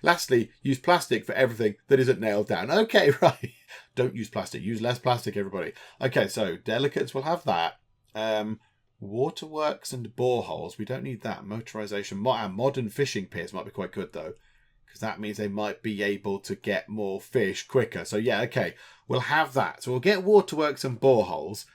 Lastly, use plastic for everything that isn't nailed down. Okay, right. Don't use plastic. Use less plastic, everybody. Okay, so delicates will have that. Waterworks and boreholes. We don't need that. Motorization. Modern fishing piers might be quite good, though, because that means they might be able to get more fish quicker. So, yeah, okay, we'll have that. So we'll get waterworks and boreholes.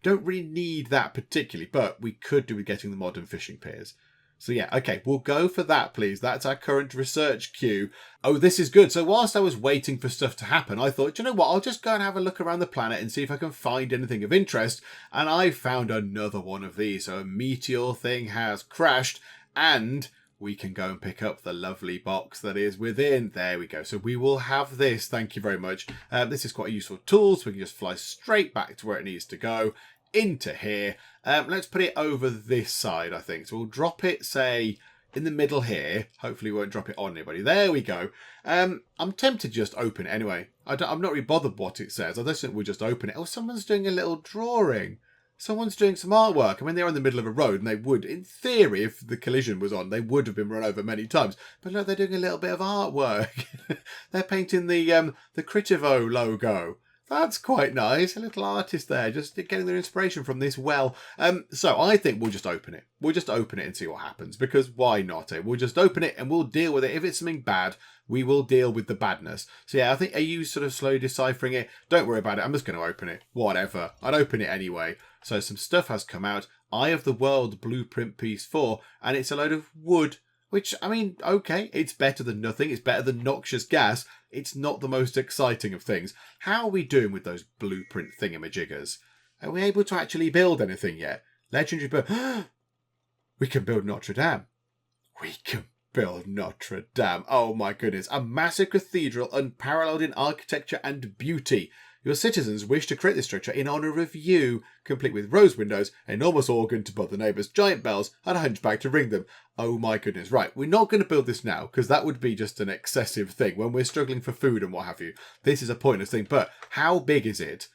Don't really need that particularly, but we could do with getting the modern fishing piers. So yeah, okay, we'll go for that, please. That's our current research queue. Oh, this is good. So whilst I was waiting for stuff to happen, I thought, you know what, I'll just go and have a look around the planet and see if I can find anything of interest. And I found another one of these. So a meteor thing has crashed, and we can go and pick up the lovely box that is within. There we go. So we will have this. Thank you very much. This is quite a useful tool, so we can just fly straight back to where it needs to go. Into here. Let's put it over this side, I think. So we'll drop it, say, in the middle here. Hopefully we won't drop it on anybody. There we go. I'm tempted to just open it anyway. I'm not really bothered what it says. I just think we'll just open it. Oh, someone's doing a little drawing. Someone's doing some artwork. I mean, they're in the middle of a road, and they would, in theory, if the collision was on, they would have been run over many times. But look, they're doing a little bit of artwork. They're painting the Crytivo logo. That's quite nice. A little artist there, just getting their inspiration from this well. So I think we'll just open it. We'll just open it and see what happens, because why not? We'll just open it and we'll deal with it. If it's something bad, we will deal with the badness. So yeah, I think, are you sort of slowly deciphering it? Don't worry about it. I'm just going to open it. Whatever. I'd open it anyway. So some stuff has come out. Eye of the World Blueprint Piece 4, and it's a load of wood. Which, I mean, okay, it's better than nothing. It's better than noxious gas. It's not the most exciting of things. How are we doing with those blueprint thingamajiggers? Are we able to actually build anything yet? Legendary build. We can build Notre Dame. We can build Notre Dame. Oh my goodness. A massive cathedral unparalleled in architecture and beauty. Your citizens wish to create this structure in honour of you, complete with rose windows, enormous organ to bother neighbours, giant bells, and a hunchback to ring them. Oh my goodness. Right, we're not going to build this now, because that would be just an excessive thing when we're struggling for food and what have you. This is a pointless thing, but how big is it?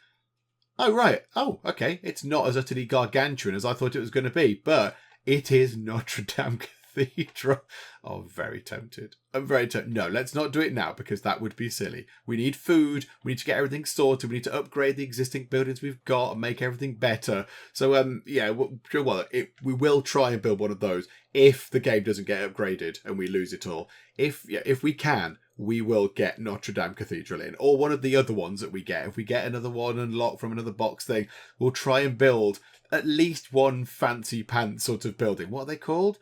Oh, right. Oh, okay. It's not as utterly gargantuan as I thought it was going to be, but it is Notre Dame Cathedral. Oh, very tempted. I'm very tempted. No, let's not do it now, because that would be silly. We need food. We need to get everything sorted. We need to upgrade the existing buildings we've got and make everything better. So, yeah, we will try and build one of those if the game doesn't get upgraded and we lose it all. If we can, we will get Notre Dame Cathedral in, or one of the other ones that we get. If we get another one unlocked from another box thing, we'll try and build at least one fancy pants sort of building. What are they called?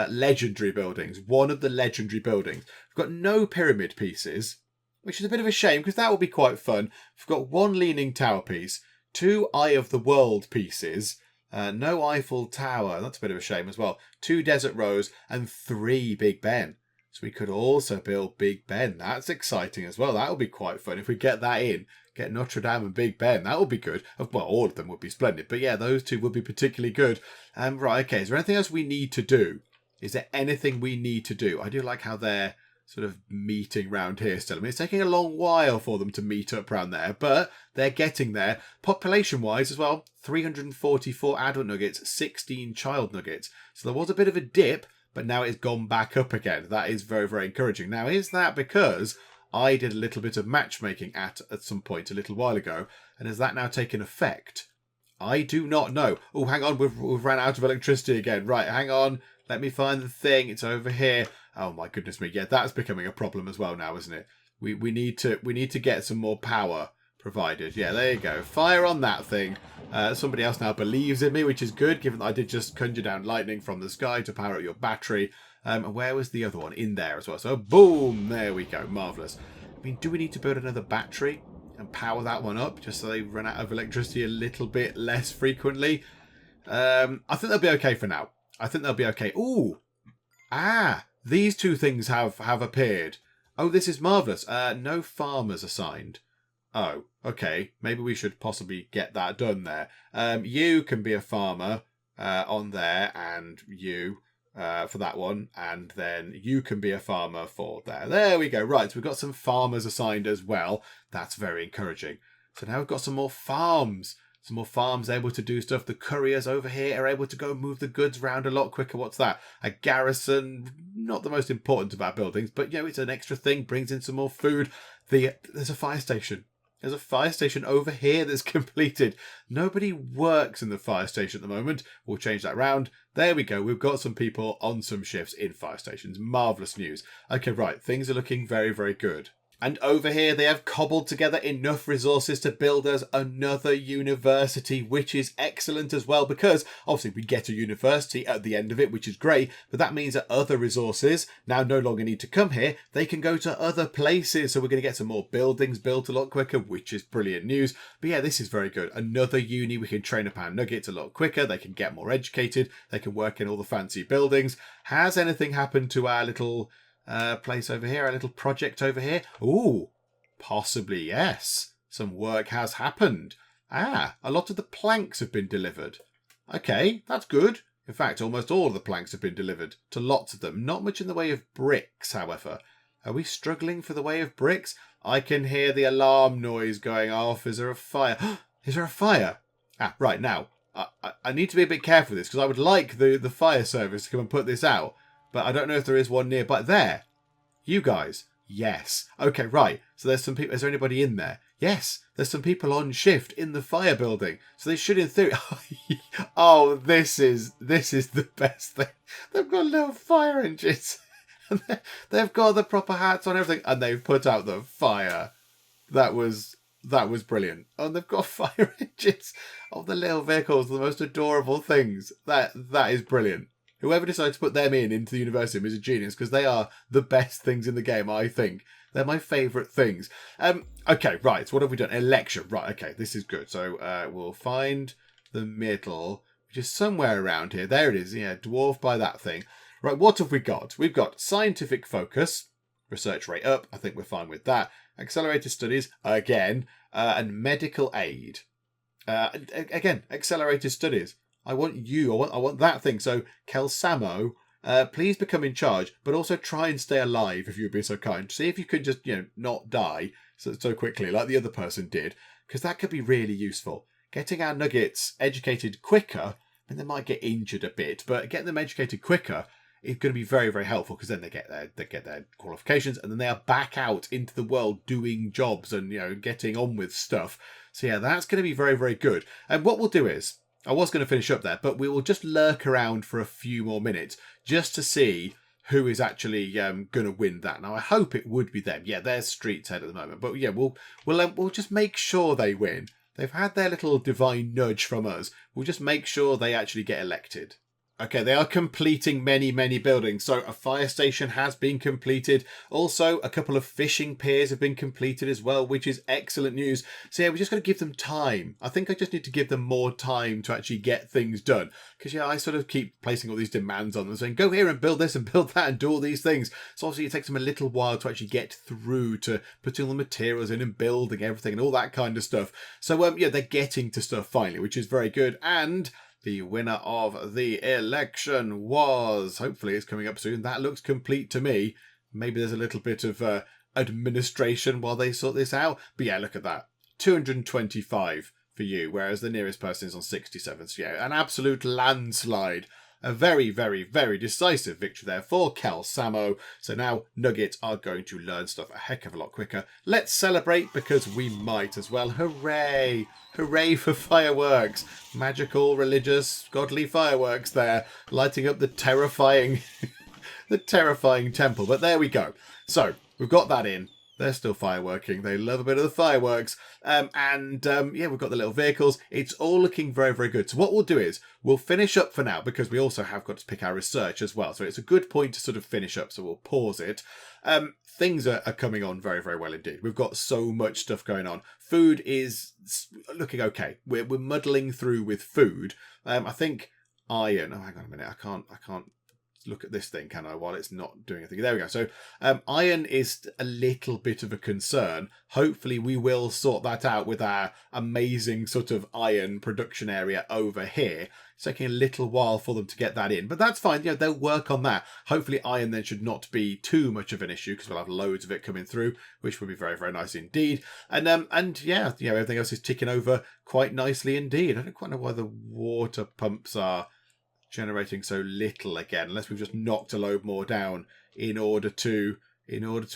Legendary buildings. One of the legendary buildings. We've got no pyramid pieces, which is a bit of a shame, because that would be quite fun. We've got one Leaning Tower piece, 2 Eye of the World pieces, no Eiffel Tower. That's a bit of a shame as well. 2 Desert Rose, and 3 Big Ben. So we could also build Big Ben. That's exciting as well. That would be quite fun if we get that in. Get Notre Dame and Big Ben. That would be good. Well, all of them would be splendid. But yeah, those two would be particularly good. Right, okay. Is there anything else we need to do? Is there anything we need to do? I do like how they're sort of meeting round here still. I mean, it's taking a long while for them to meet up around there, but they're getting there. Population-wise as well, 344 adult nuggets, 16 child nuggets. So there was a bit of a dip, but now it's gone back up again. That is very, very encouraging. Now, is that because I did a little bit of matchmaking at some point a little while ago, and has that now taken effect? I do not know. Oh, hang on, we've ran out of electricity again. Right, hang on. Let me find the thing. It's over here. Oh my goodness me. Yeah, that's becoming a problem as well now, isn't it? We need to get some more power provided. Yeah, there you go. Fire on that thing. Somebody else now believes in me, which is good, given that I did just conjure down lightning from the sky to power up your battery. And where was the other one? In there as well. So boom, there we go. Marvellous. I mean, do we need to build another battery and power that one up just so they run out of electricity a little bit less frequently? I think they'll be okay for now. I think they'll be okay. Ooh. These two things have appeared. Oh, this is marvellous. No farmers assigned. Oh, okay. Maybe we should possibly get that done there. You can be a farmer on there, and you for that one. And then you can be a farmer for there. There we go. Right, so we've got some farmers assigned as well. That's very encouraging. So now we've got some more farms. Some more farms able to do stuff. The couriers over here are able to go move the goods around a lot quicker. What's that? A garrison, not the most important of our buildings, but it's an extra thing, brings in some more food. There's a fire station. There's a fire station over here that's completed. Nobody works in the fire station at the moment. We'll change that round. There we go. We've got some people on some shifts in fire stations. Marvellous news. Okay, right. Things are looking very, very good. And over here, they have cobbled together enough resources to build us another university, which is excellent as well, because obviously we get a university at the end of it, which is great, but that means that other resources now no longer need to come here. They can go to other places. So we're going to get some more buildings built a lot quicker, which is brilliant news. But yeah, this is very good. Another uni, we can train up our nuggets a lot quicker. They can get more educated. They can work in all the fancy buildings. Has anything happened to our little place over here, a little project over here? Ooh, possibly yes. Some work has happened. A lot of the planks have been delivered. Okay, that's good. In fact, almost all of the planks have been delivered to lots of them. Not much in the way of bricks, however. Are we struggling for the way of bricks? I can hear the alarm noise going off. Is there a fire? Is there a fire? Right, now, I need to be a bit careful with this because I would like the fire service to come and put this out. But I don't know if there is one nearby. There. You guys. Yes. Okay, right. So there's some people. Is there anybody in there? Yes. There's some people on shift in the fire building. So they should, in theory. Oh, this is the best thing. They've got little fire engines. They've got the proper hats on, everything. And they've put out the fire. That was brilliant. Oh, and they've got fire engines. Oh, the little vehicles. The most adorable things. That is brilliant. Whoever decides to put them into the Universim is a genius, because they are the best things in the game, I think. They're my favourite things. Okay, right. So what have we done? Election. Right, okay. This is good. So we'll find the middle, which is somewhere around here. There it is. Yeah, dwarfed by that thing. Right, what have we got? We've got scientific focus, research rate up. I think we're fine with that. Accelerated studies, again, and medical aid. Again, accelerated studies. I want you. I want that thing. So, Kelsamo, please become in charge, but also try and stay alive if you'd be so kind. See if you could just, not die so quickly like the other person did, because that could be really useful. Getting our nuggets educated quicker, and they might get injured a bit, but getting them educated quicker is going to be very, very helpful, because then they get their qualifications, and then they are back out into the world doing jobs and getting on with stuff. So yeah, that's going to be very, very good. And what we'll do is, I was going to finish up there, but we will just lurk around for a few more minutes just to see who is actually going to win that. Now, I hope it would be them. Yeah, they're streets ahead at the moment, but yeah, we'll just make sure they win. They've had their little divine nudge from us. We'll just make sure they actually get elected. Okay, they are completing many, many buildings. So a fire station has been completed. Also, a couple of fishing piers have been completed as well, which is excellent news. So yeah, we just got to give them time. I think I just need to give them more time to actually get things done. Because yeah, I sort of keep placing all these demands on them, saying, go here and build this and build that and do all these things. So obviously it takes them a little while to actually get through to putting all the materials in and building everything and all that kind of stuff. So yeah, they're getting to stuff finally, which is very good. And the winner of the election was, hopefully it's coming up soon. That looks complete to me. Maybe there's a little bit of administration while they sort this out. But yeah, look at that. 225 for you, whereas the nearest person is on 67. So yeah, an absolute landslide. A very, very, very decisive victory there for Kelsamo. So now Nuggets are going to learn stuff a heck of a lot quicker. Let's celebrate, because we might as well. Hooray! Hooray for fireworks. Magical, religious, godly fireworks there. Lighting up the terrifying the terrifying temple. But there we go. So we've got that in. They're still fireworking. They love a bit of the fireworks. Yeah, we've got the little vehicles. It's all looking very, very good. So what we'll do is we'll finish up for now, because we also have got to pick our research as well. So it's a good point to sort of finish up. So we'll pause it. Things are coming on very, very well indeed. We've got so much stuff going on. Food is looking okay. We're muddling through with food. I think iron. Oh, hang on a minute. I can't look at this thing, can I, while it's not doing anything? There we go. So iron is a little bit of a concern. Hopefully we will sort that out with our amazing sort of iron production area over here. It's taking a little while for them to get that in, but that's fine. They'll work on that. Hopefully iron then should not be too much of an issue, because we'll have loads of it coming through, which would be very, very nice indeed. And everything else is ticking over quite nicely indeed. I don't quite know why the water pumps are generating so little again, unless we've just knocked a load more down in order to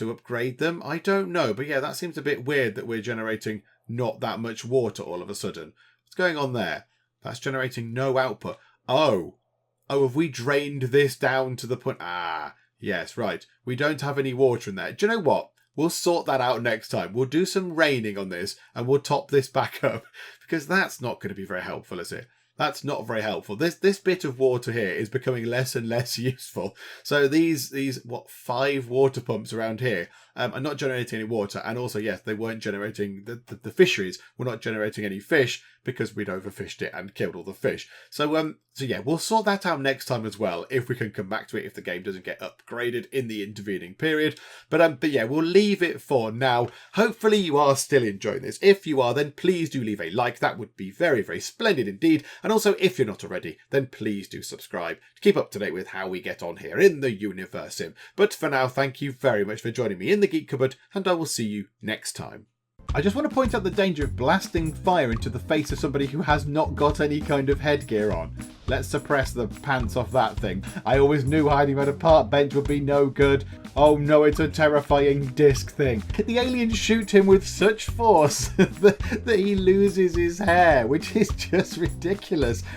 upgrade them. I don't know, but yeah, that seems a bit weird that we're generating not that much water all of a sudden. What's going on there? That's generating no output. Oh, have we drained this down to the point? Yes, right. We don't have any water in there. Do you know what? We'll sort that out next time. We'll do some raining on this and we'll top this back up, because that's not going to be very helpful, is it? That's not very helpful. This bit of water here is becoming less and less useful. So these 5 water pumps around here are not generating any water. And also, yes, they weren't generating, the fisheries were not generating any fish, because we'd overfished it and killed all the fish. So yeah, we'll sort that out next time as well, if we can come back to it, if the game doesn't get upgraded in the intervening period. But yeah, we'll leave it for now. Hopefully you are still enjoying this. If you are, then please do leave a like. That would be very, very splendid indeed. And also, if you're not already, then please do subscribe to keep up to date with how we get on here in the Universim. But for now, thank you very much for joining me in the Geek Cupboard, and I will see you next time. I just want to point out the danger of blasting fire into the face of somebody who has not got any kind of headgear on. Let's suppress the pants off that thing. I always knew hiding behind a park bench would be no good. Oh no, it's a terrifying disc thing. The aliens shoot him with such force that he loses his hair, which is just ridiculous.